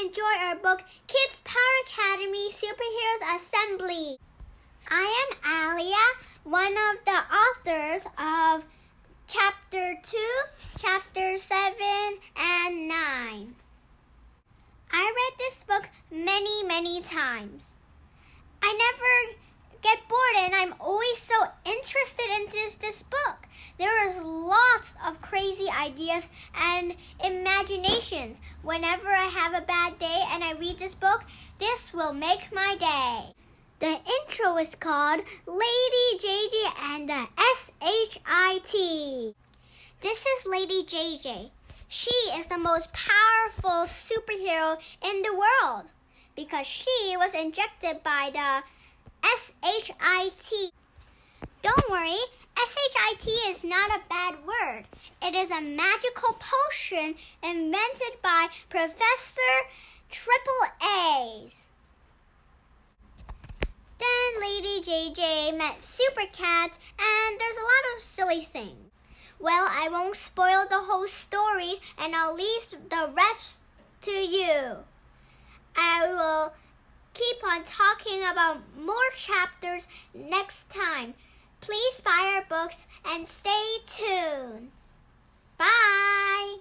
you enjoy our book, Kids Power Academy Superheroes Assembly. I am Alia, one of the authors of Chapter 2, Chapter 7, and 9. I read this book many times. I never get bored, and I'm always so interested in this book. There is lots of crazy ideas and imaginations. Whenever I have a bad day and I read this book, this will make my day. The intro is called Lady JJ and the SHIT. This is Lady JJ. She is the most powerful superhero in the world because she was injected by the SHIT. Don't worry, SHIT is not a bad word. It is a magical potion invented by Professor Triple A's. Then Lady JJ met Super Cats, and there's a lot of silly things. Well, I won't spoil the whole story, and I'll leave the rest to you. I will keep on talking about more chapters next time. Please buy our books and stay tuned. Bye!